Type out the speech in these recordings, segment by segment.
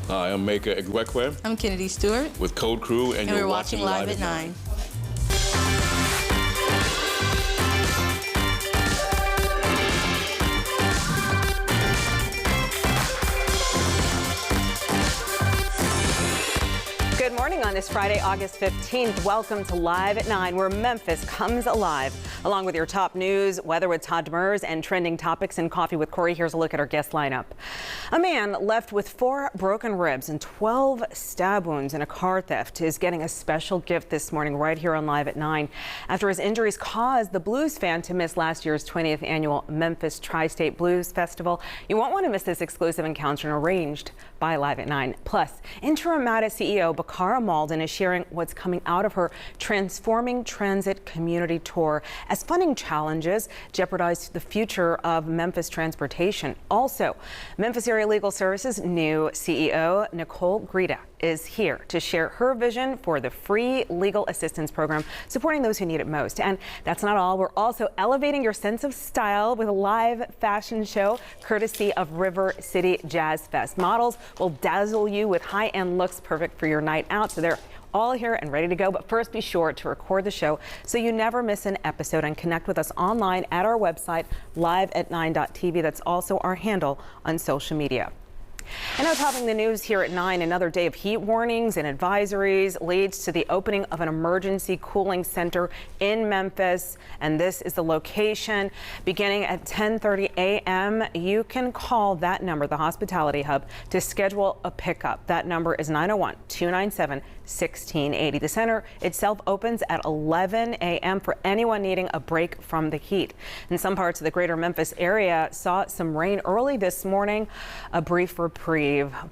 Hi, I'm Meka Egwekwe I'm Kennedy Stewart. with Code Crew, and And you're we're watching Live at 9. Good morning on this Friday, August 15th. Welcome to Live at 9, where Memphis comes alive. Along with your top news, weather with Todd Demers, and trending topics and coffee with Corey. Here's a look at our guest lineup. A man left with 4 broken ribs and 12 stab wounds in a car theft is getting a special gift this morning right here on Live at 9 after his injuries caused the blues fan to miss last year's 20th annual Memphis Tri-State Blues Festival. You won't want to miss this exclusive encounter arranged by Live at 9. Plus, interim MATA CEO Bakara Malden is sharing what's coming out of her Transforming Transit Community Tour as funding challenges jeopardize the future of Memphis transportation. Also, Memphis Area Legal Services new CEO Nicole Grida is here to share her vision for the free legal assistance program supporting those who need it most. And that's not all. We're also elevating your sense of style with a live fashion show courtesy of River City Jazz Fest. Models will dazzle you with high-end looks perfect for your night out. So they're all here and ready to go. But first, be sure to record the show so you never miss an episode, and connect with us online at our website, liveat9.tv. That's also our handle on social media. And now topping the news here at 9, another day of heat warnings and advisories leads to the opening of an emergency cooling center in Memphis. And this is the location. Beginning at 10:30 a.m., you can call that number, the Hospitality Hub, to schedule a pickup. That number is 901-297-1680. The center itself opens at 11 a.m. for anyone needing a break from the heat. In some parts of the greater Memphis area saw some rain early this morning, a brief reprieve,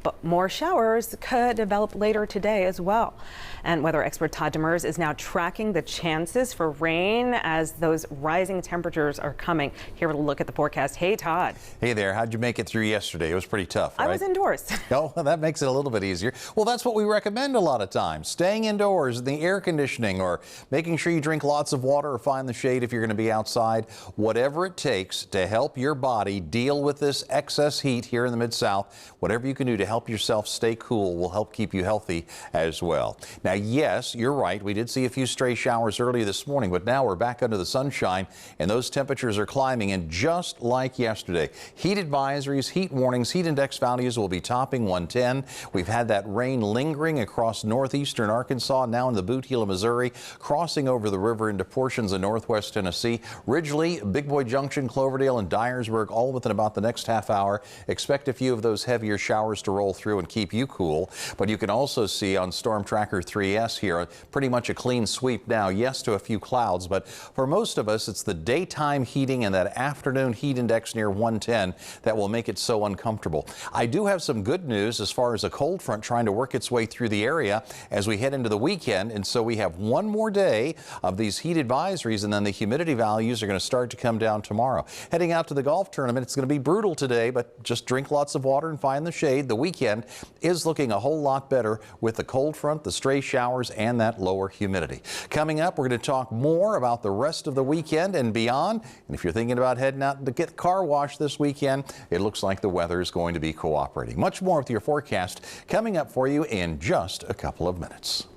but more showers could develop later today as well. And weather expert Todd Demers is now tracking the chances for rain as those rising temperatures are coming. Here with a look at the forecast. Hey, Todd. Hey there. How'd you make it through yesterday? It was pretty tough, right? I was indoors. Oh, well, that makes it a little bit easier. Well, that's what we recommend a lot of times. Staying indoors in the air conditioning, or making sure you drink lots of water or find the shade if you're going to be outside. Whatever it takes to help your body deal with this excess heat here in the Mid-South, whatever you can do to help yourself stay cool will help keep you healthy as well. Now, yes, you're right. We did see a few stray showers earlier this morning, but now we're back under the sunshine and those temperatures are climbing. And just like yesterday, heat advisories, heat warnings, heat index values will be topping 110. We've had that rain lingering across northeastern Arkansas, now in the Boot Heel of Missouri, crossing over the river into portions of northwest Tennessee. Ridgely, Big Boy Junction, Cloverdale, and Dyersburg all within about the next half hour. Expect a few of those heavier showers to roll through and keep you cool. But you can also see on Storm Tracker 3S here pretty much a clean sweep now. Yes, to a few clouds, but for most of us it's the daytime heating and that afternoon heat index near 110 that will make it so uncomfortable. I do have some good news as far as a cold front trying to work its way through the area as we head into the weekend, and so we have one more day of these heat advisories, and then the humidity values are going to start to come down tomorrow. Heading out to the golf tournament, it's going to be brutal today, but just drink lots of water and find the shade. The weekend is looking a whole lot better with the cold front, the stray showers, and that lower humidity. Coming up, we're going to talk more about the rest of the weekend and beyond. And if you're thinking about heading out to get car wash this weekend, it looks like the weather is going to be cooperating. Much more with your forecast coming up for you in just a couple of minutes.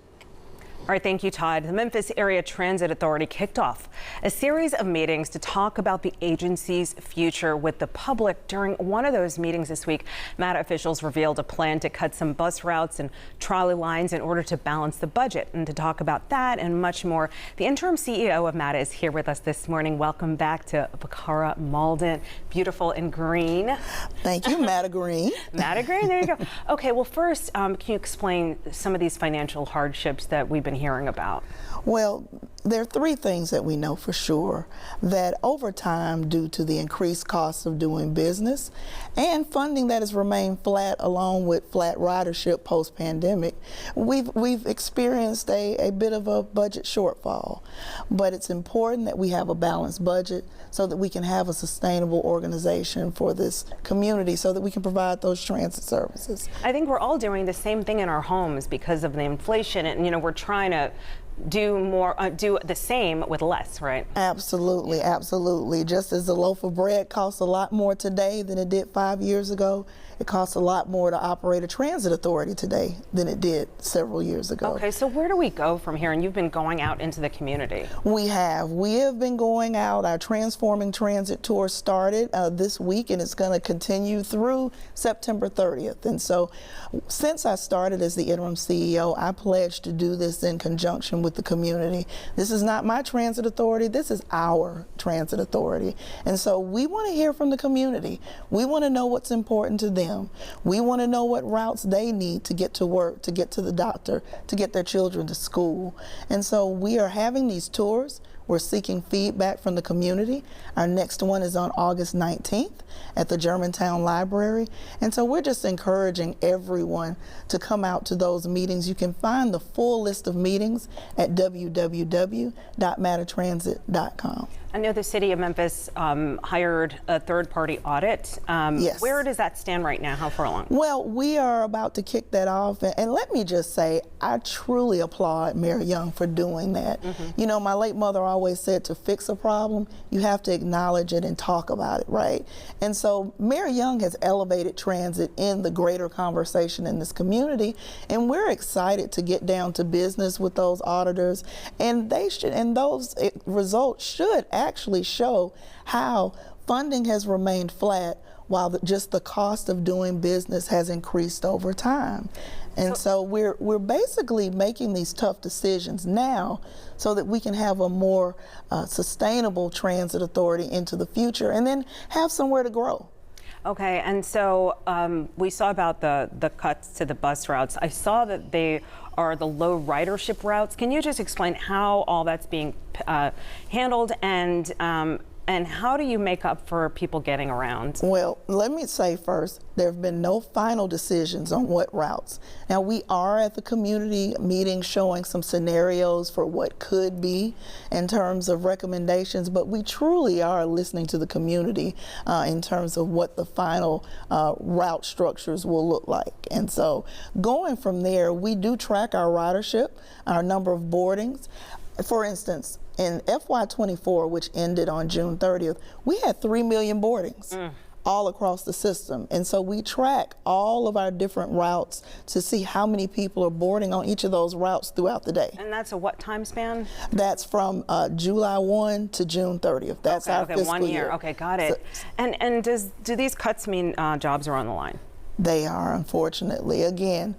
All right, thank you, Todd. The Memphis Area Transit Authority kicked off a series of meetings to talk about the agency's future with the public. During one of those meetings this week, MATA officials revealed a plan to cut some bus routes and trolley lines in order to balance the budget. And to talk about that and much more, the interim CEO of MATA is here with us this morning. Welcome back to Bakara Malden. Beautiful in green. Thank you, MATA Green. MATA Green, there you go. Okay, well, first, can you explain some of these financial hardships that we've been hearing about? Well, there are 3 things that we know for sure. That over time, due to the increased costs of doing business and funding that has remained flat along with flat ridership post-pandemic, we've experienced a bit of a budget shortfall. But it's important that we have a balanced budget so that we can have a sustainable organization for this community so that we can provide those transit services. I think we're all doing the same thing in our homes because of the inflation, and we're trying to do the same with less, right? Absolutely, absolutely. Just as a loaf of bread costs a lot more today than it did 5 years ago, it costs a lot more to operate a transit authority today than it did several years ago. Okay, so where do we go from here? And you've been going out into the community. We have been going out. Our Transforming Transit tour started this week, and it's going to continue through September 30th. And so since I started as the interim CEO, I pledged to do this in conjunction with the community. This is not my transit authority. This is our transit authority. And so we want to hear from the community. We want to know what's important to them. We want to know what routes they need to get to work, to get to the doctor, to get their children to school. And so we are having these tours. We're seeking feedback from the community. Our next one is on August 19th at the Germantown Library. And so we're just encouraging everyone to come out to those meetings. You can find the full list of meetings at www.mattertransit.com. I know the city of Memphis hired a third-party audit. Yes. Where does that stand right now? How far along? Well, we are about to kick that off. And let me just say, I truly applaud Mayor Young for doing that. You know, my late mother always said to fix a problem, you have to acknowledge it and talk about it, right? And so Mayor Young has elevated transit in the greater conversation in this community. And we're excited to get down to business with those auditors. And those results should actually show how funding has remained flat while just the cost of doing business has increased over time. And so we're basically making these tough decisions now so that we can have a more sustainable transit authority into the future and then have somewhere to grow. Okay, and so we saw about the cuts to the bus routes. I saw that they are the low ridership routes. Can you just explain how all that's being handled and how do you make up for people getting around? Well, let me say first, there have been no final decisions on what routes. Now, we are at the community meeting showing some scenarios for what could be in terms of recommendations, but we truly are listening to the community in terms of what the final route structures will look like. And so going from there, we do track our ridership, our number of boardings. For instance, in FY24, which ended on June 30th, we had 3 million boardings all across the system. And so we track all of our different routes to see how many people are boarding on each of those routes throughout the day. And that's a what time span? That's from July 1 to June 30th. That's our fiscal 1 year. year. Okay, got it. And do these cuts mean jobs are on the line? They are, unfortunately. Again,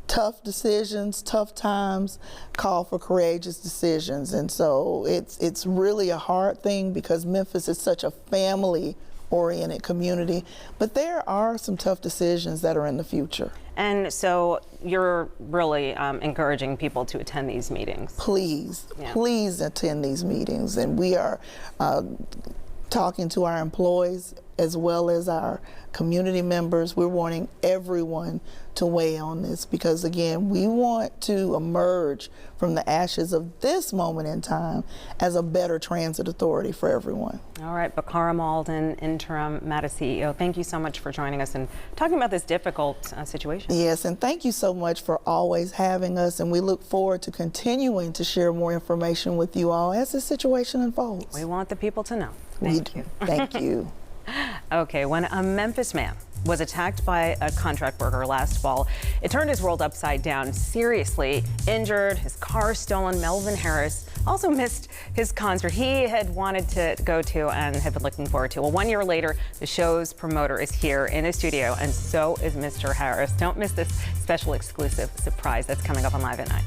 tough decisions, tough times call for courageous decisions. And so it's really a hard thing because Memphis is such a family-oriented community. But there are some tough decisions that are in the future. And so you're really encouraging people to attend these meetings. Please, please attend these meetings. And we are talking to our employees as well as our community members. We're wanting everyone to weigh on this because, again, we want to emerge from the ashes of this moment in time as a better transit authority for everyone. All right, Bakara Malden, interim MATA CEO, thank you so much for joining us and talking about this difficult situation. Yes, and thank you so much for always having us, and we look forward to continuing to share more information with you all as the situation unfolds. We want the people to know. Thank you. Thank you. Okay, when a Memphis man was attacked by a contract worker last fall, it turned his world upside down. Seriously injured, his car stolen. Melvin Harris also missed his concert he had wanted to go to and had been looking forward to. Well, 1 year later, the show's promoter is here in his studio, and so is Mr. Harris. Don't miss this special exclusive surprise that's coming up on Live at 9.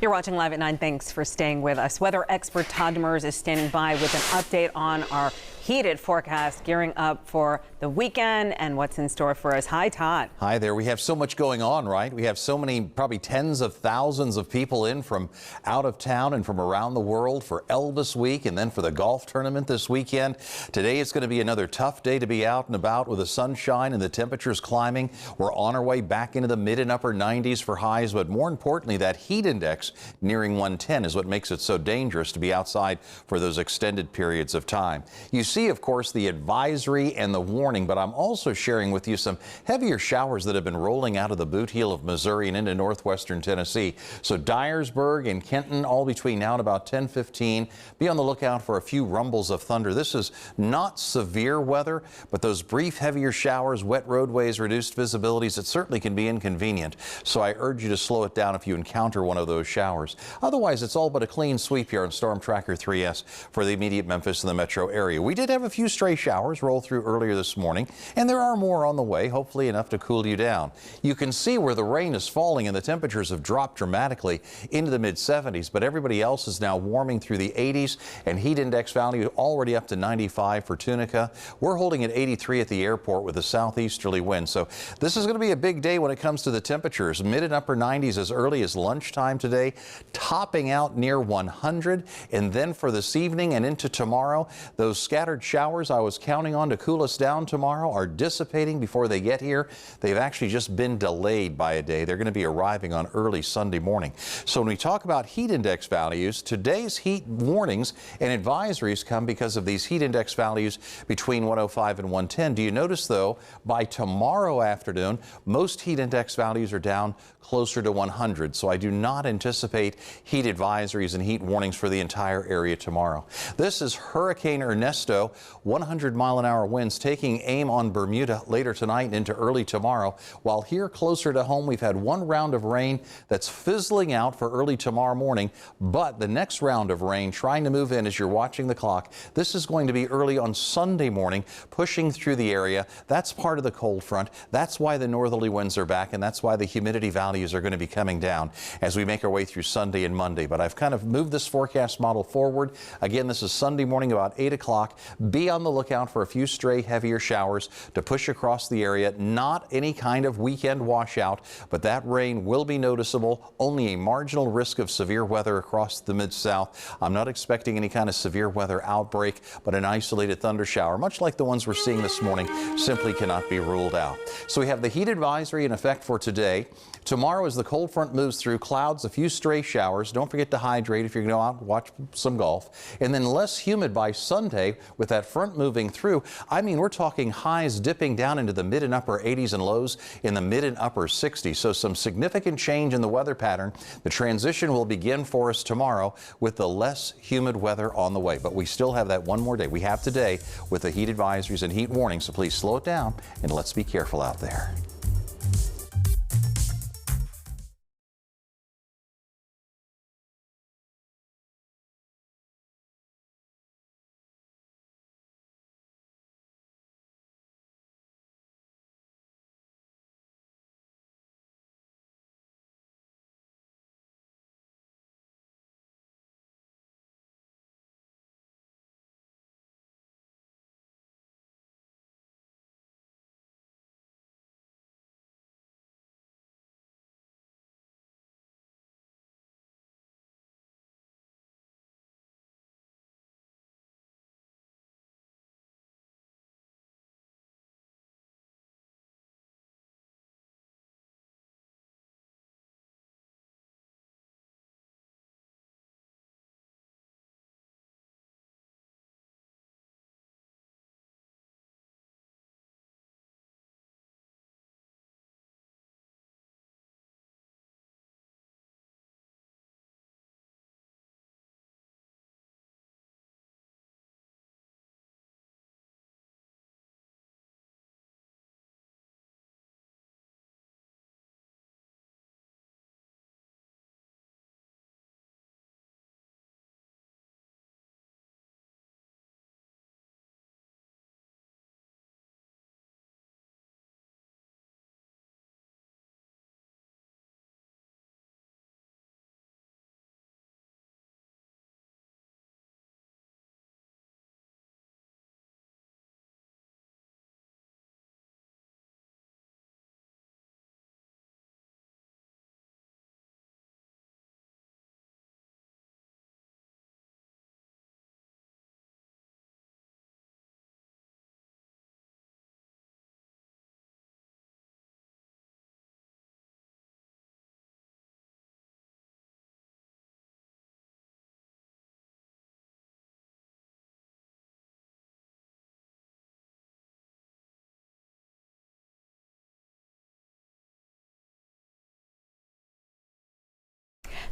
You're watching Live at 9. Thanks for staying with us. Weather expert Todd Demers is standing by with an update on our heated forecast, gearing up for the weekend and what's in store for us. Hi, Todd. Hi there. We have so much going on, right? We have so many, probably tens of thousands of people in from out of town and from around the world for Elvis Week and then for the golf tournament this weekend. Today it's going to be another tough day to be out and about with the sunshine and the temperatures climbing. We're on our way back into the mid and upper 90s for highs, but more importantly, that heat index nearing 110 is what makes it so dangerous to be outside for those extended periods of time. You see, of course, the advisory and the warning, but I'm also sharing with you some heavier showers that have been rolling out of the boot heel of Missouri and into northwestern Tennessee. So Dyersburg and Kenton, all between now and about 10:15. Be on the lookout for a few rumbles of thunder. This is not severe weather, but those brief heavier showers, wet roadways, reduced visibilities, it certainly can be inconvenient. So I urge you to slow it down if you encounter one of those showers. Otherwise, it's all but a clean sweep here on Storm Tracker 3S for the immediate Memphis and the metro area. We did have a few stray showers roll through earlier this morning, and there are more on the way, hopefully enough to cool you down. You can see where the rain is falling and the temperatures have dropped dramatically into the mid-70s, but everybody else is now warming through the 80s, and heat index value already up to 95 for Tunica. We're holding at 83 at the airport with a southeasterly wind, so this is going to be a big day when it comes to the temperatures. Mid and upper 90s as early as lunchtime today, topping out near 100, and then for this evening and into tomorrow, those scattered showers I was counting on to cool us down tomorrow are dissipating before they get here. They've actually just been delayed by a day. They're going to be arriving on early Sunday morning. So when we talk about heat index values, today's heat warnings and advisories come because of these heat index values between 105 and 110. Do you notice, though, by tomorrow afternoon, most heat index values are down closer to 100. So I do not anticipate heat advisories and heat warnings for the entire area tomorrow. This is Hurricane Ernesto, 100-mile-an-hour winds taking aim on Bermuda later tonight and into early tomorrow. While here closer to home, we've had one round of rain that's fizzling out for early tomorrow morning, but the next round of rain trying to move in as you're watching the clock. This is going to be early on Sunday morning, pushing through the area. That's part of the cold front. That's why the northerly winds are back, and that's why the humidity values are going to be coming down as we make our way through Sunday and Monday. But I've kind of moved this forecast model forward. Again, this is Sunday morning about 8 o'clock. Be on the lookout for a few stray heavier showers to push across the area. Not any kind of weekend washout, but that rain will be noticeable. Only a marginal risk of severe weather across the Mid-South. I'm not expecting any kind of severe weather outbreak, but an isolated thunder shower, much like the ones we're seeing this morning, simply cannot be ruled out. So we have the heat advisory in effect for today. Tomorrow, as the cold front moves through, clouds, a few stray showers. Don't forget to hydrate if you're going to go out and watch some golf. And then less humid by Sunday with that front moving through. I mean, we're talking highs dipping down into the mid and upper 80s and lows in the mid and upper 60s. So some significant change in the weather pattern. The transition will begin for us tomorrow with the less humid weather on the way. But we still have that one more day. We have today with the heat advisories and heat warnings. So please slow it down and let's be careful out there.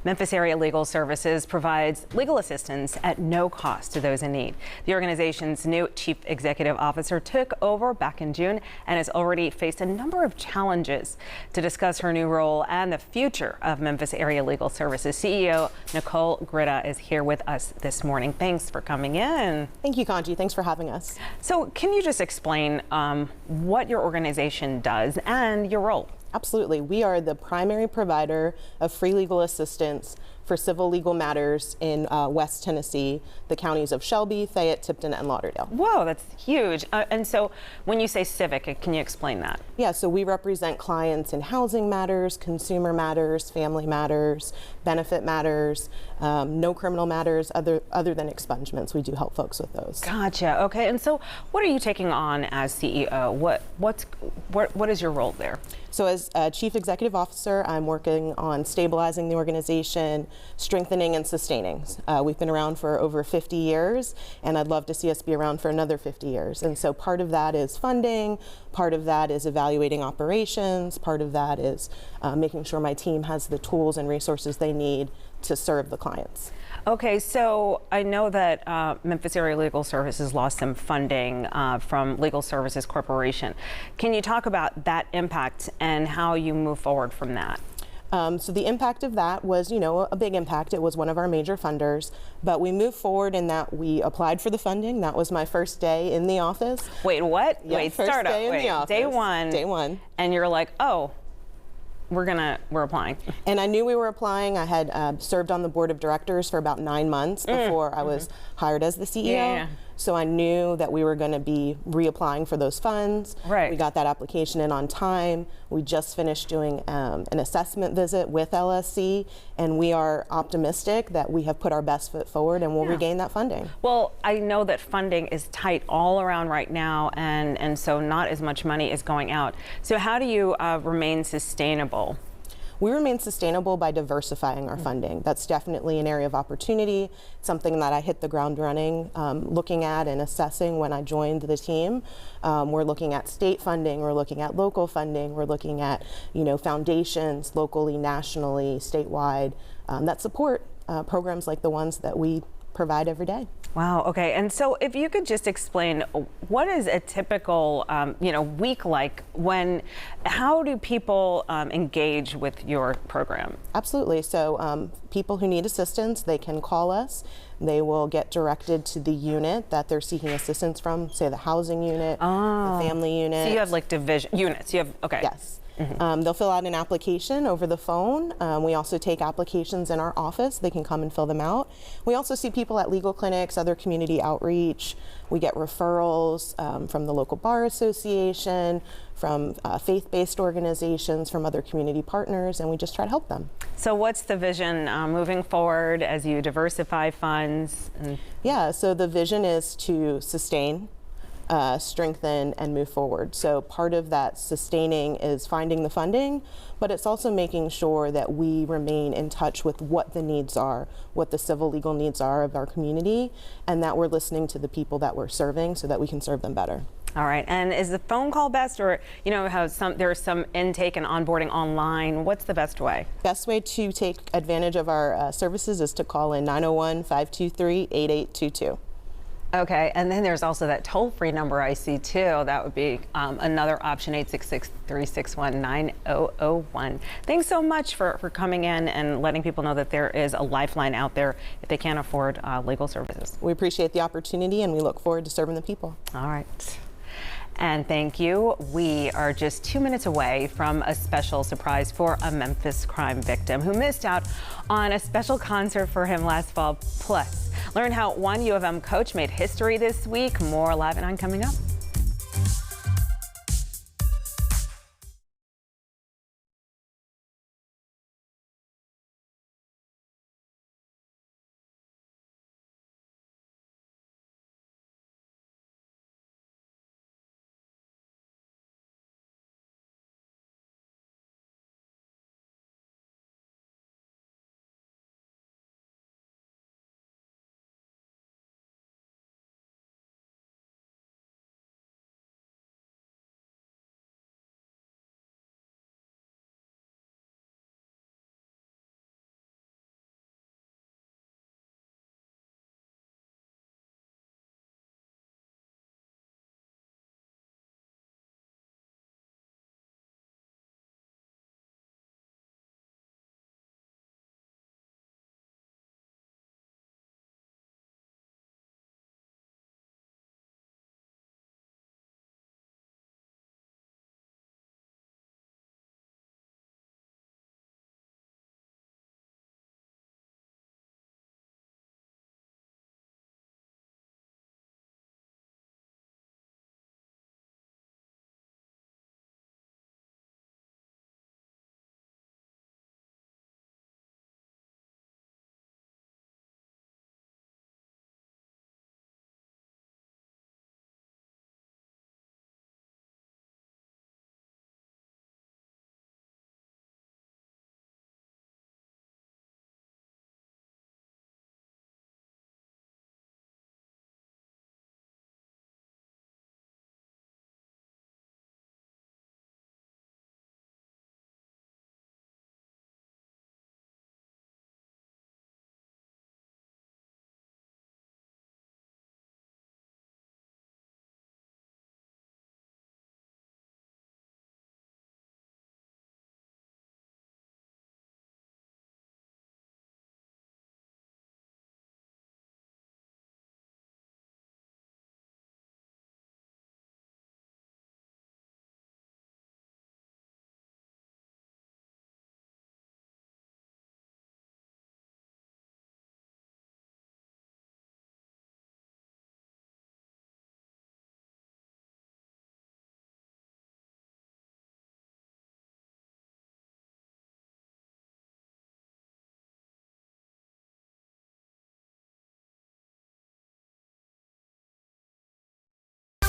Memphis Area Legal Services provides legal assistance at no cost to those in need. The organization's new chief executive officer took over back in June and has already faced a number of challenges. To discuss her new role and the future of Memphis Area Legal Services, CEO Nicole Gritta is here with us this morning. Thanks for coming in. Thank you, Kanji. Thanks for having us. So can you just explain what your organization does and your role? Absolutely. We are the primary provider of free legal assistance for civil legal matters in West Tennessee, the counties of Shelby, Fayette, Tipton, and Lauderdale. Whoa, that's huge. And so when you say civic, can you explain that? Yeah, so we represent clients in housing matters, consumer matters, family matters, benefit matters, no criminal matters other than expungements. We do help folks with those. Gotcha. Okay. And so what are you taking on as CEO? What is your role there? So as Chief Executive Officer, I'm working on stabilizing the organization, strengthening and sustaining. We've been around for over 50 years, and I'd love to see us be around for another 50 years. And so part of that is funding, part of that is evaluating operations, part of that is making sure my team has the tools and resources they need to serve the clients. Okay, so I know that Memphis Area Legal Services lost some funding from Legal Services Corporation. Can you talk about that impact and how you move forward from that? So the impact of that was, a big impact. It was one of our major funders, but we moved forward in that we applied for the funding. That was my first day in the office. Wait, what? Yeah, Wait, first start day up. in the office. Day one. Day one. And you're like, oh, we're applying. And I knew we were applying. I had served on the board of directors for about 9 months before I was hired as the CEO. Yeah. So I knew that we were going to be reapplying for those funds. Right. We got that application in on time. We just finished doing an assessment visit with LSC, and we are optimistic that we have put our best foot forward and we'll regain that funding. Well, I know that funding is tight all around right now, and so not as much money is going out. So how do you remain sustainable? We remain sustainable by diversifying our funding. That's definitely an area of opportunity, something that I hit the ground running, looking at and assessing when I joined the team. We're looking at state funding, we're looking at local funding, we're looking at foundations locally, nationally, statewide that support programs like the ones that we provide every day. Wow. Okay. And so if you could just explain what is a typical, week like how do people engage with your program? Absolutely. So people who need assistance, they can call us. They will get directed to the unit that they're seeking assistance from, say the housing unit, the family unit. So you have like division units. You have, okay. Yes. They'll fill out an application over the phone. We also take applications in our office. They can come and fill them out. We also see people at legal clinics, other community outreach. We get referrals from the local bar association, from faith-based organizations, from other community partners, and we just try to help them. So what's the vision moving forward as you diversify funds? Yeah, so the vision is to sustain, strengthen, and move forward. So part of that sustaining is finding the funding, but it's also making sure that we remain in touch with what the needs are, what the civil legal needs are of our community, and that we're listening to the people that we're serving so that we can serve them better. All right. And is the phone call best, or how there's some intake and onboarding online? What's the best way? Best way to take advantage of our services is to call in 901-523-8822. Okay, and then there's also that toll-free number I see too. That would be another option, 866-361-9001. Thanks so much for coming in and letting people know that there is a lifeline out there if they can't afford legal services. We appreciate the opportunity and we look forward to serving the people. All right. And thank you. We are just 2 minutes away from a special surprise for a Memphis crime victim who missed out on a special concert for him last fall. Plus, learn how one U of M coach made history this week. More Live at 9 coming up.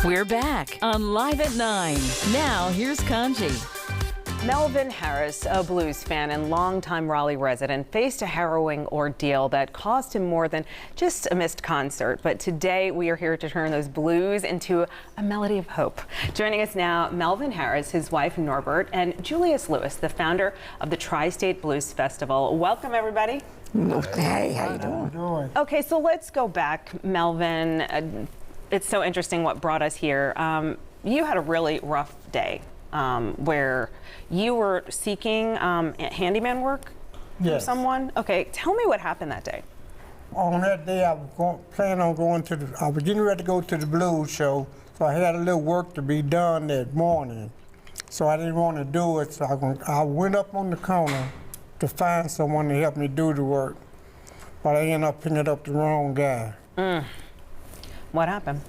We're back on Live at 9. Now, here's Kanji. Melvin Harris, a blues fan and longtime Raleigh resident, faced a harrowing ordeal that cost him more than just a missed concert. But today we are here to turn those blues into a melody of hope. Joining us now, Melvin Harris, his wife Norbert, and Julius Lewis, the founder of the Tri-State Blues Festival. Welcome, everybody. Hey, how you doing? Okay, so let's go back, Melvin. It's so interesting what brought us here. You had a really rough day. Where you were seeking handyman work from someone. Okay, tell me what happened that day. On that day, I was planning on going to I was getting ready to go to the blues show, so I had a little work to be done that morning. So I didn't want to do it, so I went up on the corner to find someone to help me do the work, but I ended up picking up the wrong guy. What happened?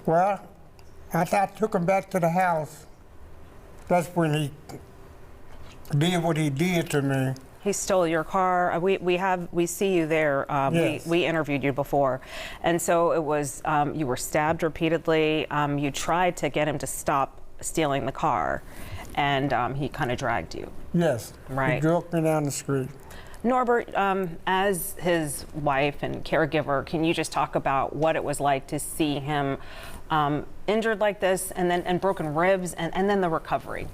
Well, after I took him back to the house, that's when he did what he did to me. He stole your car. We see you there. Yes. We interviewed you before, and so it was you were stabbed repeatedly. You tried to get him to stop stealing the car, and he kind of dragged you. Yes. Right. He drove me down the street. Norbert, as his wife and caregiver, can you just talk about what it was like to see him injured like this, and broken ribs, and then the recovery?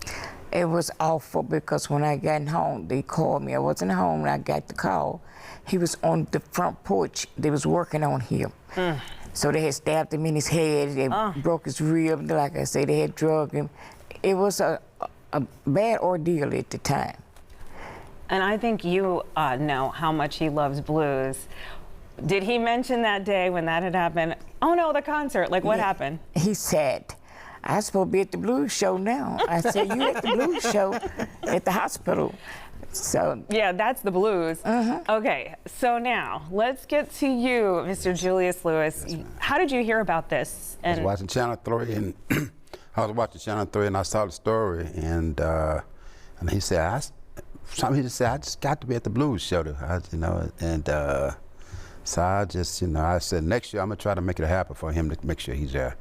It was awful because when I got home, they called me. I wasn't home when I got the call. He was on the front porch. They was working on him. So they had stabbed him in his head. They broke his rib. Like I say, they had drugged him. It was a bad ordeal at the time. And I think you know how much he loves blues. Did he mention that day when that had happened? Oh no, the concert. Like, what happened? He said, "I'm supposed to be at the blues show now." I said, "You at the blues show at the hospital?" So yeah, that's the blues. Okay, so now let's get to you, Mr. Julius Lewis. How did you hear about this? I was watching Channel 3, and I saw the story, and he said, he just said, "I just got to be at the blues show," so I just, I said, next year I'm gonna try to make it happen for him to make sure he's there.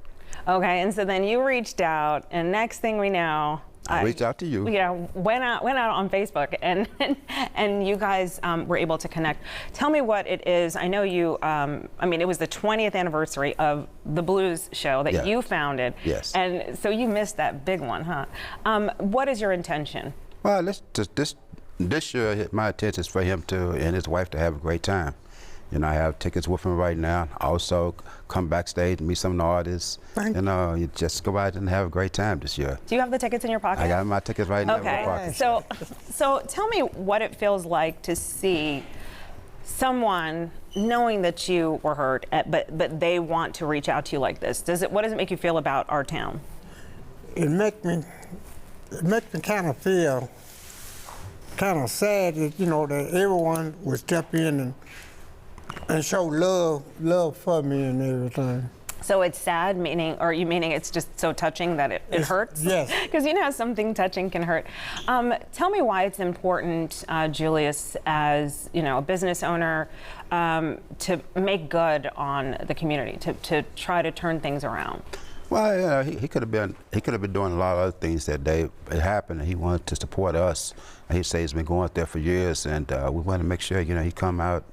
Okay, and so then you reached out, and next thing we know, I reached out to you. Went out on Facebook, and you guys were able to connect. Tell me what it is. I know you. It was the 20th anniversary of the blues show that you founded. Yes. And so you missed that big one, huh? What is your intention? Well, this year, my intention is for him and his wife to have a great time. I have tickets with him right now. Also, come backstage and meet some of the artists. You just go out and have a great time this year. Do you have the tickets in your pocket? I got my tickets right now in my pocket. So tell me what it feels like to see someone knowing that you were hurt, but they want to reach out to you like this. What does it make you feel about our town? It makes me kind of feel kind of sad that that everyone would step in and show love for me and everything. So it's sad, meaning it's just so touching that it hurts? Yes. Because something touching can hurt. Tell me why it's important, Julius, as a business owner, to make good on the community, to try to turn things around. Well, he could have been doing a lot of other things that day. It happened, and he wanted to support us. And he said he's been going out there for years, and we want to make sure he come out.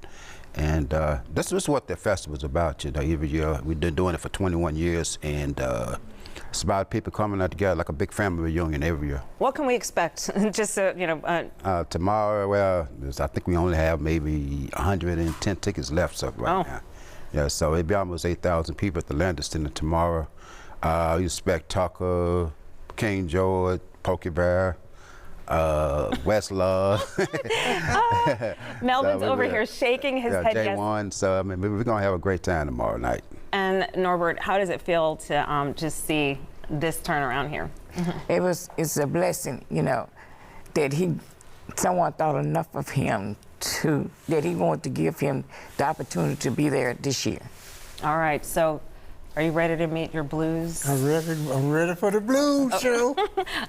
And this is what the festival's about. Every year we've been doing it for 21 years, and it's about people coming out together like a big family reunion every year. What can we expect? Just tomorrow, well, I think we only have maybe 110 tickets left right now. Yeah, so it'll be almost 8,000 people at the Landis Center tomorrow. You expect Tucker, King George, Pokey Bear, Westlove. Melvin's over here shaking his head. J1. So we're gonna have a great time tomorrow night. And Norbert, how does it feel to just see this turnaround here? It's a blessing, that someone thought enough of him that he wanted to give him the opportunity to be there this year. All right, so are you ready to meet your blues? I'm ready for the blues show.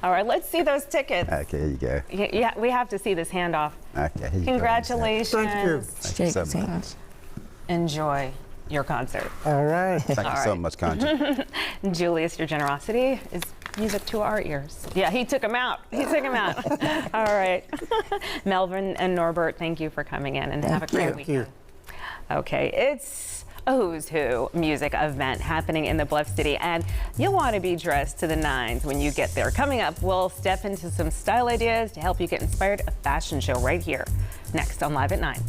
All right, let's see those tickets. Okay, here you go. Yeah, we have to see this handoff. Okay, here you Congratulations. Thank you. Thank you so much. Enjoy your concert. All right. Thank you so much, Conji. Julius, your generosity is music to our ears. Yeah, he took him out. He took him out. All right. Melvin and Norbert, thank you for coming in and have a great weekend. Okay, it's a Who's Who music event happening in the Bluff City, and you'll want to be dressed to the nines when you get there. Coming up, we'll step into some style ideas to help you get inspired. A fashion show right here, next on Live at 9.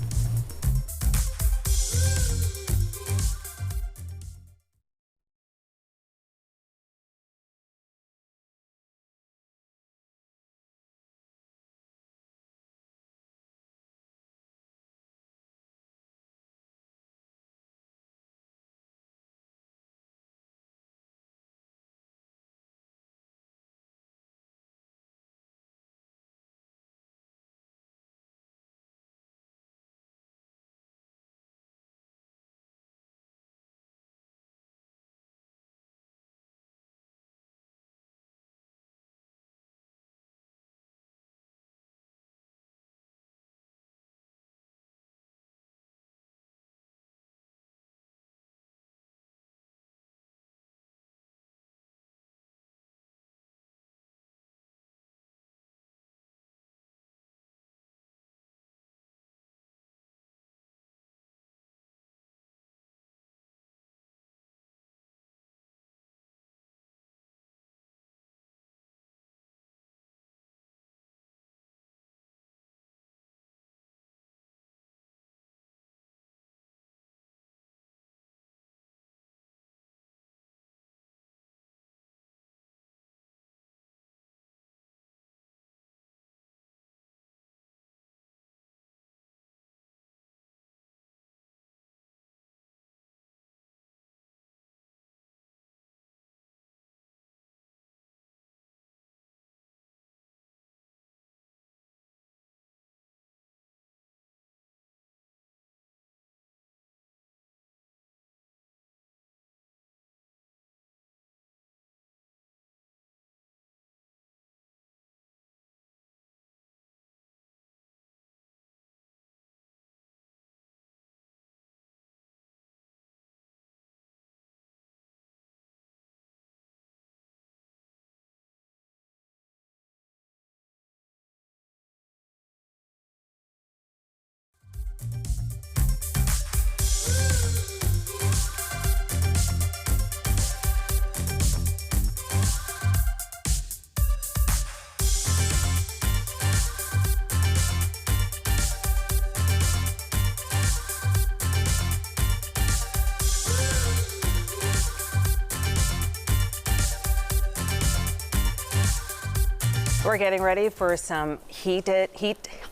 We're getting ready for some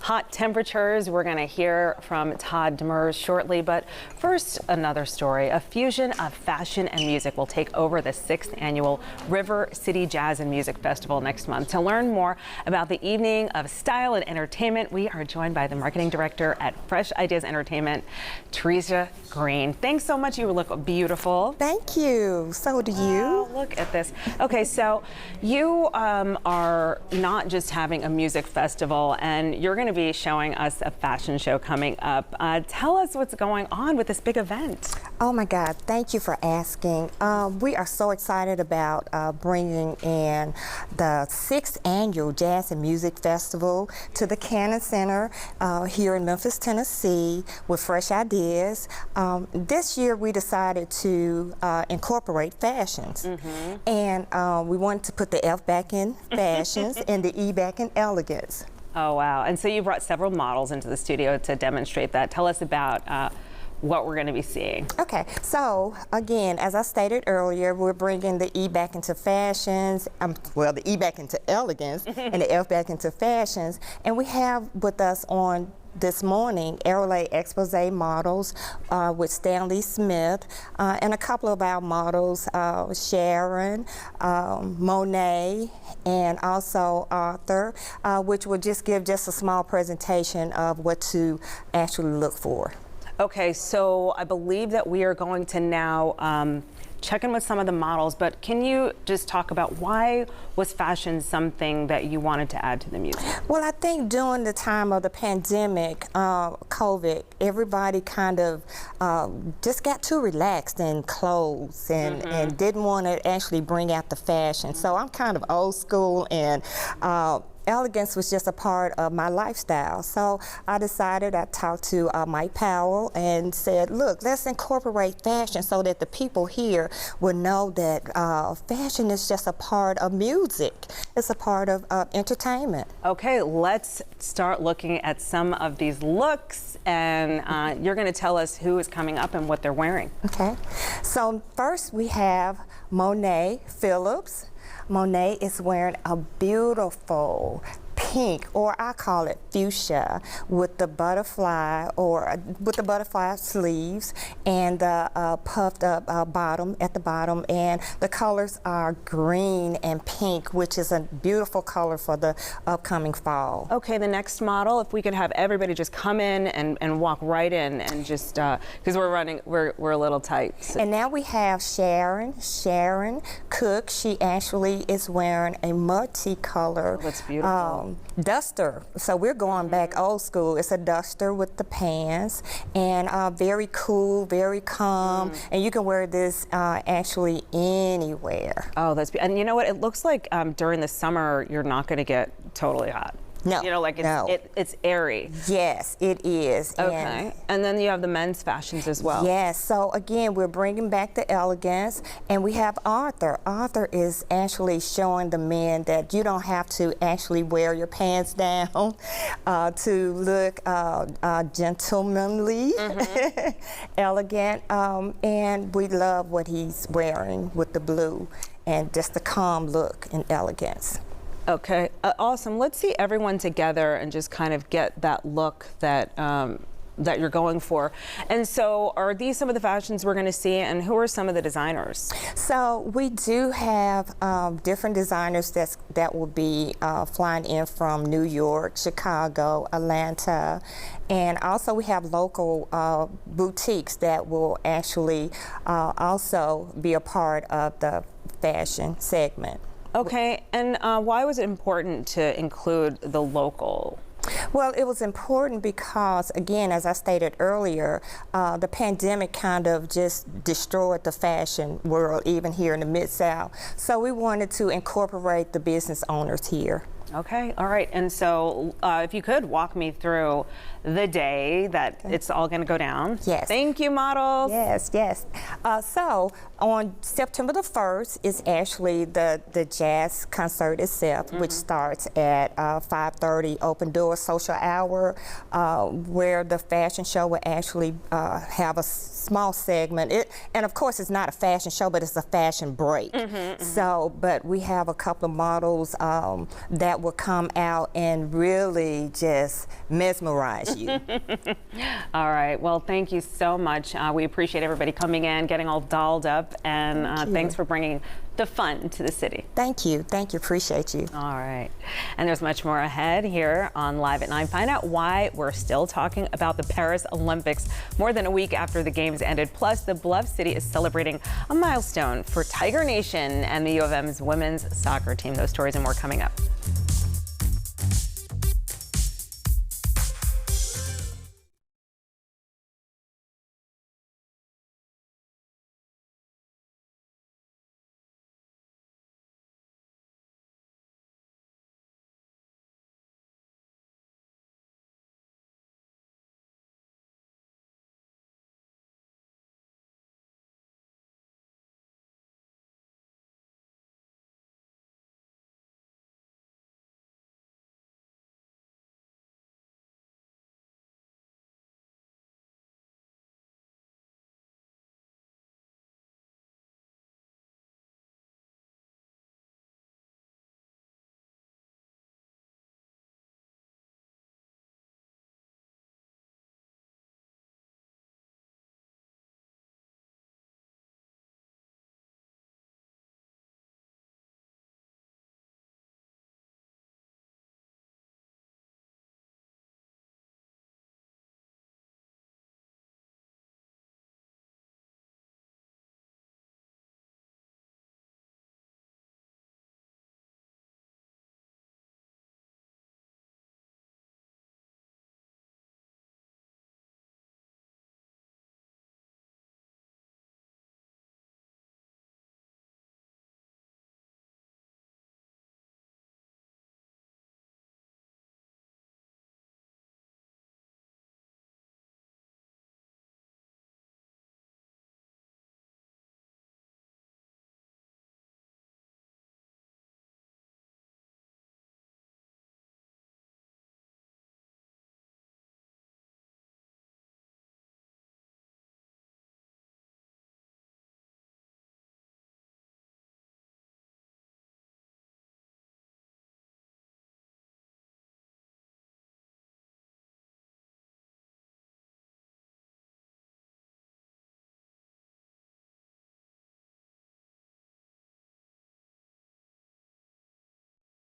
hot temperatures. We're going to hear from Todd Demers shortly, but first, another story. A fusion of fashion and music will take over the 6th annual River City Jazz and Music Festival next month. To learn more about the evening of style and entertainment, we are joined by the marketing director at Fresh Ideas Entertainment, Teresa Green. Thanks so much. You look beautiful. Thank you. So do you. Wow, look at this. Okay, so you are not just having a music festival, and you're going to be showing us a fashion show coming up. Tell us what's going on with this big event. Oh my God, thank you for asking. We are so excited about bringing in the 6th annual Jazz and Music Festival to the Cannon Center here in Memphis, Tennessee with Fresh Ideas. This year we decided to incorporate fashions, and we wanted to put the F back in fashions and the E back in elegance. Oh wow, and so you brought several models into the studio to demonstrate that. Tell us about what we're going to be seeing. Okay, so again, as I stated earlier, we're bringing the E back into fashions, well, the E back into elegance and the F back into fashions, and we have with us on this morning Aerolay Expose models with Stanley Smith and a couple of our models, Sharon, Monet, and also Arthur, which will just give just a small presentation of what to actually look for. Okay, so I believe that we are going to now check in with some of the models, but can you just talk about why was fashion something that you wanted to add to the museum? Well, I think during the time of the pandemic, COVID, everybody kind of just got too relaxed in clothes and didn't want to actually bring out the fashion. So I'm kind of old school, and elegance was just a part of my lifestyle. So I decided, I talked to Mike Powell and said, look, let's incorporate fashion so that the people here will know that fashion is just a part of music. It's a part of entertainment. Okay, let's start looking at some of these looks, and you're going to tell us who is coming up and what they're wearing. Okay, so first we have Monet Phillips. Monet is wearing a beautiful pink, or I call it fuchsia, with the butterfly, or with the butterfly sleeves and the puffed up bottom at the bottom, and the colors are green and pink, which is a beautiful color for the upcoming fall. Okay, the next model, if we could have everybody just come in and walk right in, and just because we're a little tight. So. And now we have Sharon Cook. She actually is wearing a multicolor. Oh, that's beautiful. Duster. So we're going back old school. It's a duster with the pants, and very cool, very calm, and you can wear this actually anywhere. Oh, and you know what? It looks like during the summer you're not going to get totally hot. No, you know, like it's airy. Yes, it is. Okay, and then you have the men's fashions as well. Yes, so again, we're bringing back the elegance, and we have Arthur. Arthur is actually showing the men that you don't have to actually wear your pants down to look gentlemanly, elegant, and we love what he's wearing with the blue and just the calm look and elegance. Okay, awesome. Let's see everyone together and just kind of get that look that that you're going for. And so, are these some of the fashions we're going to see, and who are some of the designers? So we do have different designers that will be flying in from New York, Chicago, Atlanta, and also we have local boutiques that will actually also be a part of the fashion segment. Okay, and why was it important to include the local? Well, it was important because, again, as I stated earlier, the pandemic kind of just destroyed the fashion world, even here in the Mid-South. So we wanted to incorporate the business owners here. Okay, all right. And so if you could walk me through the day that it's all going to go down. Yes. Thank you, models. Yes, yes. So on September the 1st is actually the jazz concert itself, which starts at 5:30, open door social hour, where the fashion show will actually have a small segment. And of course, it's not a fashion show, but it's a fashion break. So, but we have a couple of models that will come out and really just mesmerize you. All right. Well, thank you so much. We appreciate everybody coming in, getting all dolled up, and thanks for bringing the fun to the city. Thank you. Thank you. Appreciate you. All right. And there's much more ahead here on Live at 9. Find out why we're still talking about the Paris Olympics more than a week after the games ended. Plus, the Bluff City is celebrating a milestone for Tiger Nation and the U of M's women's soccer team. Those stories and more coming up.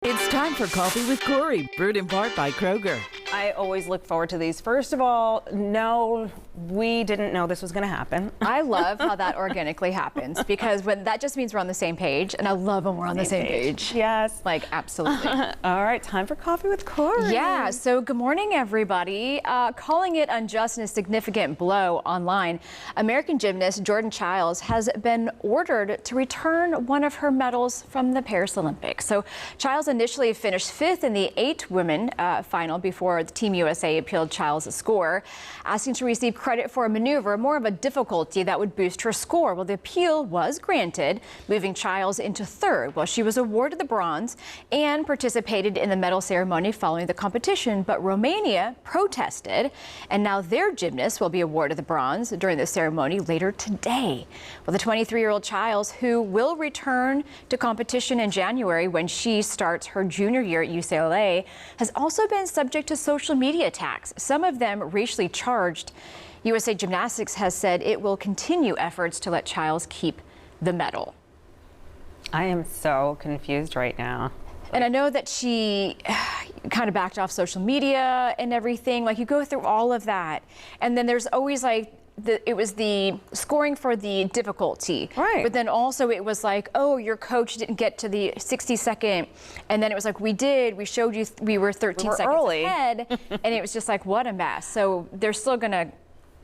It's time for Coffee with Corey, brewed in part by Kroger. I always look forward to these. First of all, no, we didn't know this was going to happen. I love how that organically happens because that just means we're on the same page, and I love when we're on the same page. Yes. Like, absolutely. All right, time for Coffee with Corey. Yeah, so good morning, everybody. Calling it unjust and a significant blow online, American gymnast Jordan Chiles has been ordered to return one of her medals from the Paris Olympics. So Chiles initially finished 5th in the 8 women final before the Team USA appealed Chiles' score, asking to receive credit for a maneuver more of a difficulty that would boost her score. Well, the appeal was granted, moving Chiles into 3rd. Well, she was awarded the bronze and participated in the medal ceremony following the competition, but Romania protested, and now their gymnast will be awarded the bronze during the ceremony later today. Well, the 23-year-old Chiles, who will return to competition in January when she starts her junior year at UCLA, has also been subject to social media attacks, some of them racially charged. USA Gymnastics has said it will continue efforts to let Chiles keep the medal. I am so confused right now. And I know that she kind of backed off social media and everything. Like, you go through all of that, and then there's always like it was the scoring for the difficulty. Right. But then also it was like, oh, your coach didn't get to the 60-second. And then it was like, we did. We showed you we were 13 seconds early. ahead. And it was just like, what a mess. So they're still going to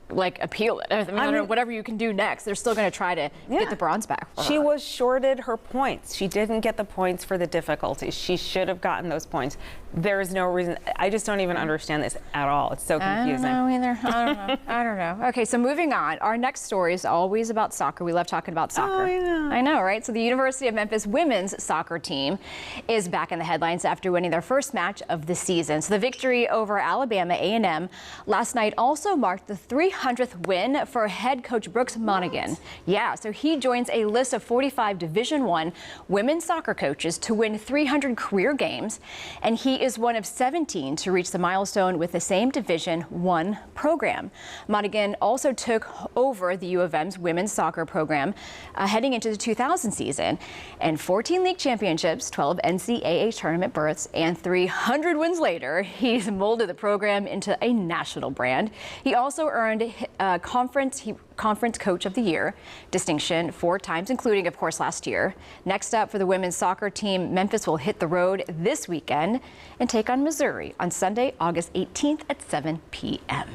like appeal it. I don't know, whatever you can do next, they're still going to try to get the bronze back for She her. was shorted her points. She didn't get the points for the difficulty. She should have gotten those points. There is no reason. I just don't even understand this at all. It's so confusing. I don't know either. I don't know. I don't know. Okay, so moving on. Our next story is always about soccer. We love talking about soccer. Oh, yeah. I know, right? So the University of Memphis women's soccer team is back in the headlines after winning their first match of the season. So the victory over Alabama A&M last night also marked the 300th win for head coach Brooks Monaghan. Yeah, so he joins a list of 45 Division I women's soccer coaches to win 300 career games, and he is one of 17 to reach the milestone with the same Division I program. Monaghan also took over the U of M's women's soccer program heading into the 2000 season, and 14 league championships, 12 NCAA tournament berths, and 300 wins later, he's molded the program into a national brand. He also earned Conference Coach of the Year distinction 4 times, including, of course, last year. Next up for the women's soccer team, Memphis will hit the road this weekend and take on Missouri on Sunday, August 18th at 7 p.m.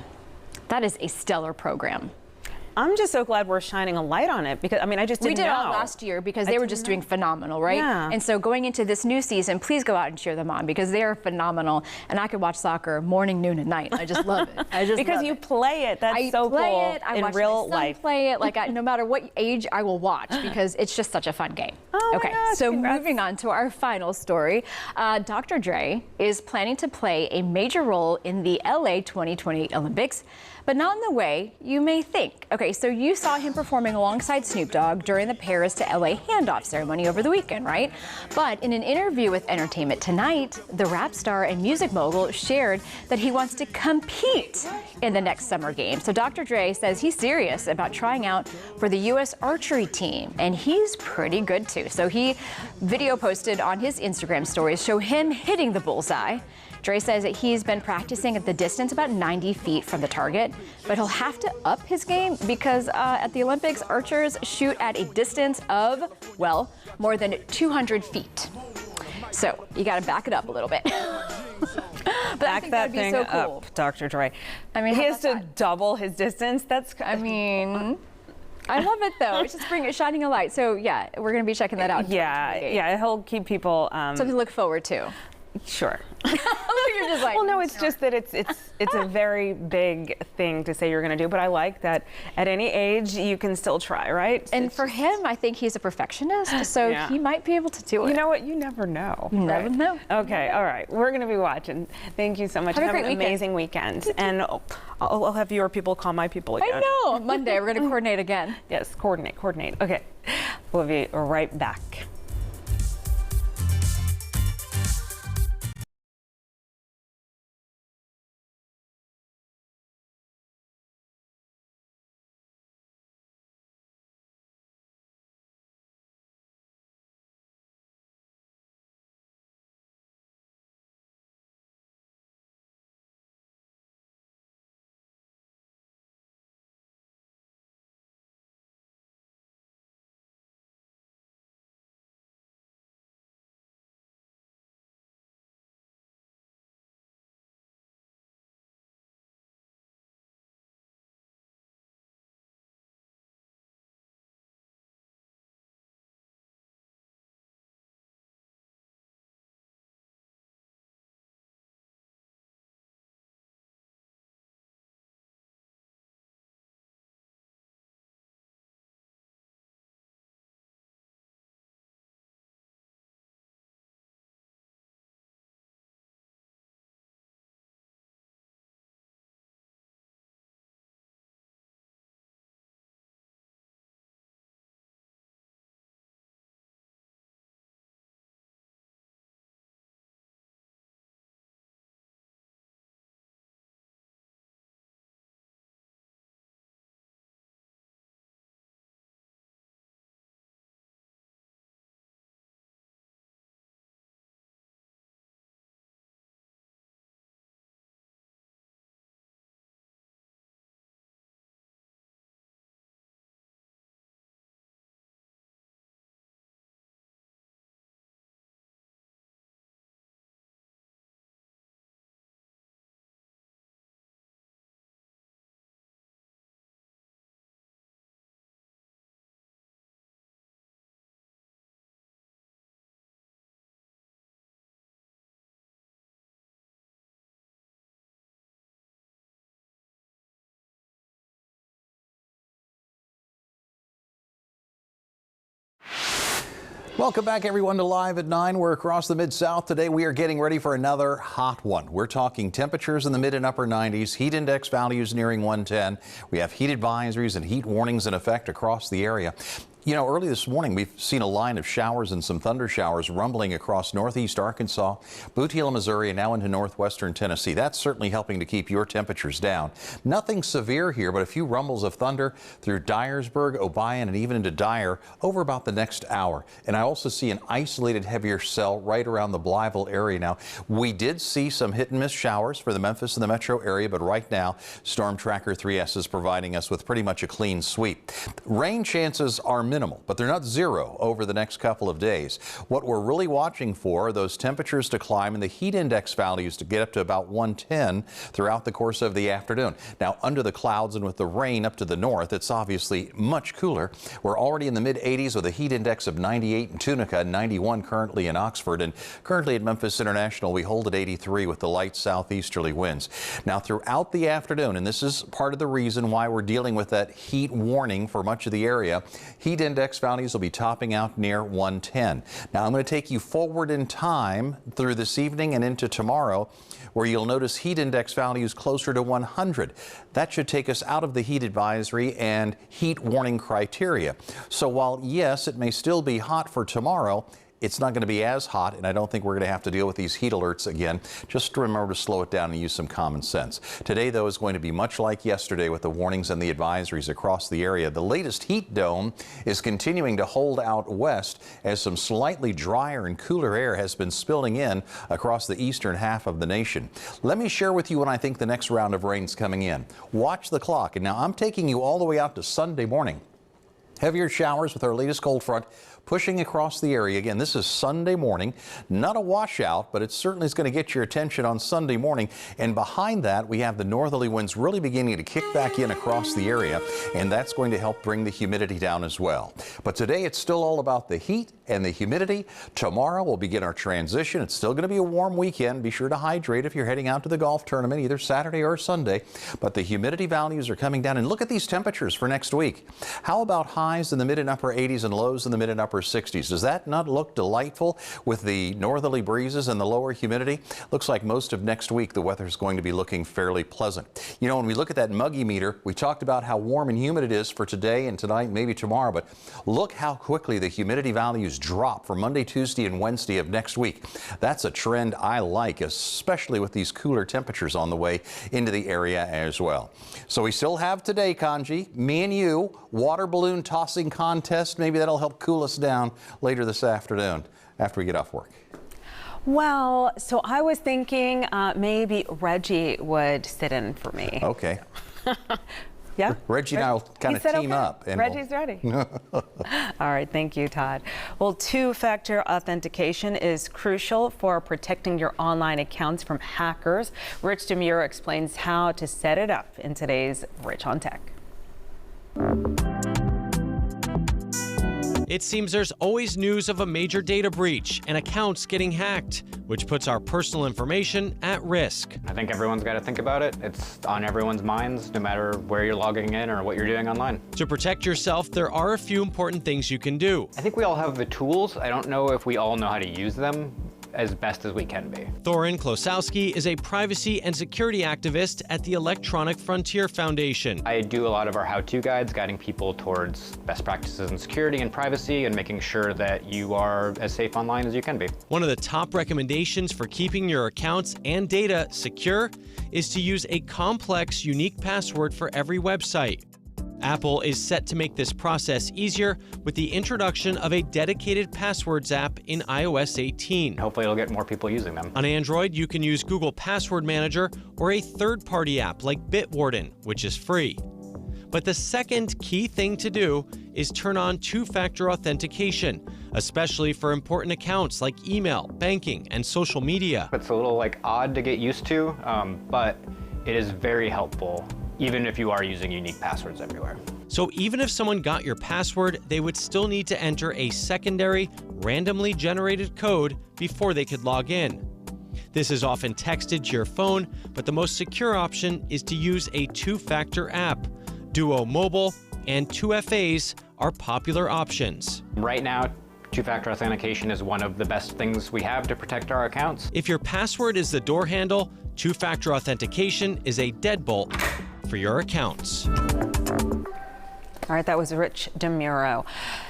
That is a stellar program. I'm just so glad we're shining a light on it because, I mean, I just didn't know. We did all last year because they were just doing phenomenal, right? Yeah. And so going into this new season, please go out and cheer them on because they are phenomenal. And I could watch soccer morning, noon, and night. I just love it. I just because love you it. play it. That's so cool. I in watch real my son life. play it. Like no matter what age, I will watch because it's just such a fun game. Oh my okay, gosh, so congrats. moving on to our final story. Dr. Dre is planning to play a major role in the LA 2028 Olympics, but not in the way you may think. Okay, so you saw him performing alongside Snoop Dogg during the Paris to LA handoff ceremony over the weekend, right? But in an interview with Entertainment Tonight, the rap star and music mogul shared that he wants to compete in the next Summer Games. So Dr. Dre says he's serious about trying out for the U.S. archery team, and he's pretty good too. So he video posted on his Instagram stories show him hitting the bullseye. Dre says that he's been practicing at the distance about 90 feet from the target, but he'll have to up his game because at the Olympics, archers shoot at a distance of, well, more than 200 feet. So you got to back it up a little bit. But Back that thing so cool. up, Dr. Dre. I mean, he has to double his distance. That's. I mean, I love it though. It's just shining a light. So yeah, we're going to be checking that out. Yeah, he'll keep people. Something to look forward to. Sure. You're just like, well, no, it's just that it's a very big thing to say you're going to do, but I like that at any age you can still try, right? And for him, I think he's a perfectionist, so he might be able to do it. You know what? You never know. You never know. Okay, all right. We're going to be watching. Thank you so much. Have a great an amazing weekend. And I'll have your people call my people again. I know. Monday, we're going to coordinate again. Yes, coordinate. Okay. We'll be right back. Welcome back, everyone, to Live at 9. We're across the Mid-South today. We are getting ready for another hot one. We're talking temperatures in the mid and upper 90s, heat index values nearing 110. We have heat advisories and heat warnings in effect across the area. You know, early this morning, we've seen a line of showers and some thunder showers rumbling across northeast Arkansas, Boot Heel, Missouri, and now into northwestern Tennessee. That's certainly helping to keep your temperatures down. Nothing severe here, but a few rumbles of thunder through Dyersburg, Obion, and even into Dyer over about the next hour. And I also see an isolated heavier cell right around the Blytheville area now. We did see some hit and miss showers for the Memphis and the metro area, but right now, Storm Tracker 3S is providing us with pretty much a clean sweep. Rain chances are minimal, but they're not zero over the next couple of days. What we're really watching for are those temperatures to climb and the heat index values to get up to about 110 throughout the course of the afternoon. Now, under the clouds and with the rain up to the north, it's obviously much cooler. We're already in the mid-80s with a heat index of 98 in Tunica, 91 currently in Oxford, and currently at Memphis International, we hold at 83 with the light southeasterly winds. Now, throughout the afternoon, and this is part of the reason why we're dealing with that heat warning for much of the area, heat index values will be topping out near 110. Now, I'm going to take you forward in time through this evening and into tomorrow, where you'll notice heat index values closer to 100. That should take us out of the heat advisory and heat warning criteria. So while, yes, it may still be hot for tomorrow, it's not going to be as hot, and I don't think we're going to have to deal with these heat alerts again. Just remember to slow it down and use some common sense. Today, though, is going to be much like yesterday with the warnings and the advisories across the area. The latest heat dome is continuing to hold out west as some slightly drier and cooler air has been spilling in across the eastern half of the nation. Let me share with you when I think the next round of rain's coming in. Watch the clock, and now I'm taking you all the way out to Sunday morning. Heavier showers with our latest cold front pushing across the area. Again, this is Sunday morning. Not a washout, but it certainly is going to get your attention on Sunday morning. And behind that, we have the northerly winds really beginning to kick back in across the area, and that's going to help bring the humidity down as well. But today, it's still all about the heat and the humidity. Tomorrow, we'll begin our transition. It's still going to be a warm weekend. Be sure to hydrate if you're heading out to the golf tournament, either Saturday or Sunday. But the humidity values are coming down. And look at these temperatures for next week. How about highs in the mid and upper 80s and lows in the mid and upper 60s? Does that not look delightful with the northerly breezes and the lower humidity? Looks like most of next week the weather is going to be looking fairly pleasant. You know, when we look at that muggy meter, we talked about how warm and humid it is for today and tonight, maybe tomorrow, but look how quickly the humidity values drop for Monday, Tuesday, and Wednesday of next week. That's a trend I like, especially with these cooler temperatures on the way into the area as well. So we still have today, Kanji, me and you, water balloon tossing contest. Maybe that'll help cool us down later this afternoon after we get off work. Well, so I was thinking maybe Reggie would sit in for me. Okay. Yeah? Reggie and I will kind of team up. And Reggie's ready. All right, thank you, Todd. Well, two-factor authentication is crucial for protecting your online accounts from hackers. Rich Demura explains how to set it up in today's Rich on Tech. It seems there's always news of a major data breach and accounts getting hacked, which puts our personal information at risk. I think everyone's got to think about it. It's on everyone's minds, no matter where you're logging in or what you're doing online. To protect yourself, there are a few important things you can do. I think we all have the tools. I don't know if we all know how to use them as best as we can be. Thorin Klosowski is a privacy and security activist at the Electronic Frontier Foundation. I do a lot of our how-to guides, guiding people towards best practices in security and privacy and making sure that you are as safe online as you can be. One of the top recommendations for keeping your accounts and data secure is to use a complex, unique password for every website. Apple is set to make this process easier with the introduction of a dedicated passwords app in iOS 18. Hopefully it'll get more people using them. On Android, you can use Google Password Manager or a third-party app like Bitwarden, which is free. But the second key thing to do is turn on two-factor authentication, especially for important accounts like email, banking, and social media. It's a little odd to get used to, but it is very helpful, even if you are using unique passwords everywhere. So even if someone got your password, they would still need to enter a secondary, randomly generated code before they could log in. This is often texted to your phone, but the most secure option is to use a two-factor app. Duo Mobile and 2FAs are popular options. Right now, Two-factor authentication is one of the best things we have to protect our accounts. If your password is the door handle, two-factor authentication is a deadbolt for your accounts. All right, that was Rich DeMuro.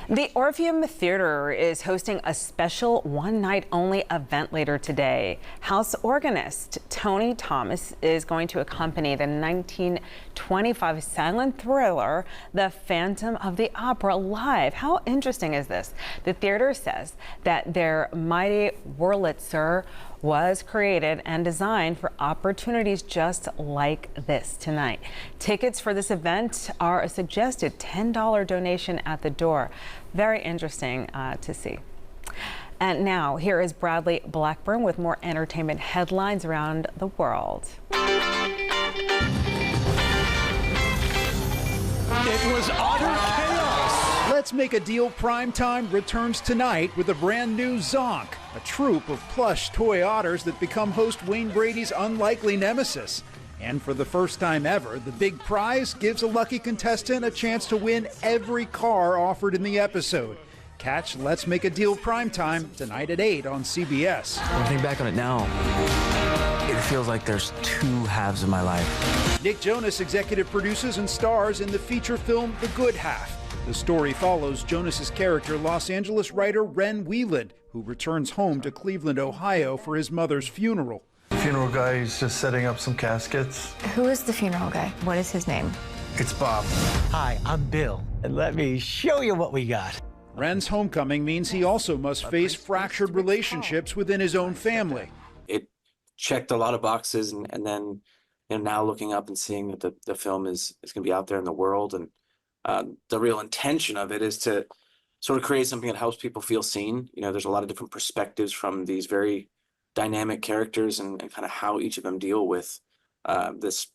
The Orpheum Theater is hosting a special one-night-only event later today. House organist Tony Thomas is going to accompany the 1925 silent thriller, The Phantom of the Opera, live. How interesting is this? The theater says that their mighty Wurlitzer was created and designed for opportunities just like this tonight. Tickets for this event are a suggested $10 donation at the door. Very interesting to see. And now, here is Bradley Blackburn with more entertainment headlines around the world. It was utter chaos. Let's Make a Deal Primetime returns tonight with a brand new Zonk, a troupe of plush toy otters that become host Wayne Brady's unlikely nemesis. And for the first time ever, the big prize gives a lucky contestant a chance to win every car offered in the episode. Catch Let's Make a Deal Primetime tonight at 8 on CBS. When I think back on it now, it feels like there's two halves of my life. Nick Jonas executive produces and stars in the feature film The Good Half. The story follows Jonas's character, Los Angeles writer Ren Wieland, who returns home to Cleveland, Ohio for his mother's funeral. The funeral guy is just setting up some caskets. Who is the funeral guy? What is his name? It's Bob. Hi, I'm Bill, and let me show you what we got. Ren's homecoming means he also must face fractured relationships within his own family. It checked a lot of boxes, and then now looking up and seeing that the film is going to be out there in the world, and the real intention of it is to sort of create something that helps people feel seen. There's a lot of different perspectives from these very dynamic characters and kind of how each of them deal with this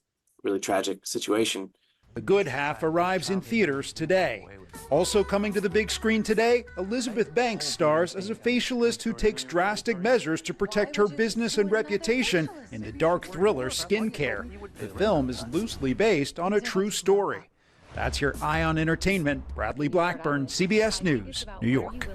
really tragic situation. The Good Half arrives in theaters today. Also coming to the big screen today, Elizabeth Banks stars as a facialist who takes drastic measures to protect her business and reputation in the dark thriller Skincare. The film is loosely based on a true story. That's your Eye on Entertainment. Bradley Blackburn, CBS News, New York.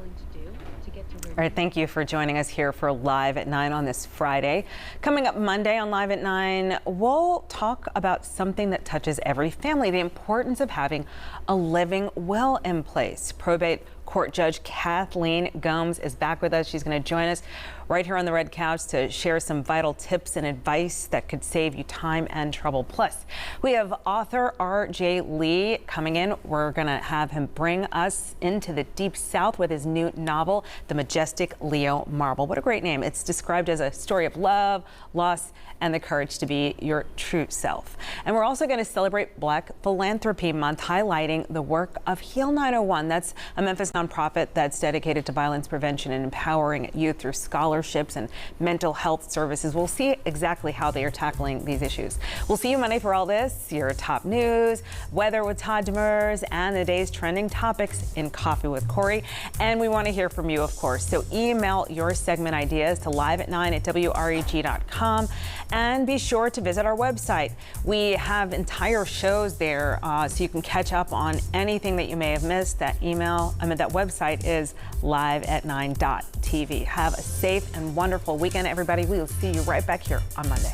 All right, thank you for joining us here for Live at 9 on this Friday. Coming up Monday on Live at 9, we'll talk about something that touches every family, the importance of having a living will in place. Probate Court Judge Kathleen Gomes is back with us. She's going to join us right here on the red couch to share some vital tips and advice that could save you time and trouble. Plus, we have author R.J. Lee coming in. We're going to have him bring us into the Deep South with his new novel, The Majestic Leo Marble. What a great name. It's described as a story of love, loss, and the courage to be your true self. And we're also going to celebrate Black Philanthropy Month, highlighting the work of Heal 901. That's a Memphis nonprofit that's dedicated to violence prevention and empowering youth through scholarships and mental health services. We'll see exactly how they are tackling these issues. We'll see you Monday for all this, your top news, weather with Todd Demers, and the day's trending topics in Coffee with Corey. And we want to hear from you, of course. So email your segment ideas to live@9@wreg.com. And be sure to visit our website. We have entire shows there, so you can catch up on anything that you may have missed. That website is live@9.tv. Have a safe and wonderful weekend, everybody. We will see you right back here on Monday.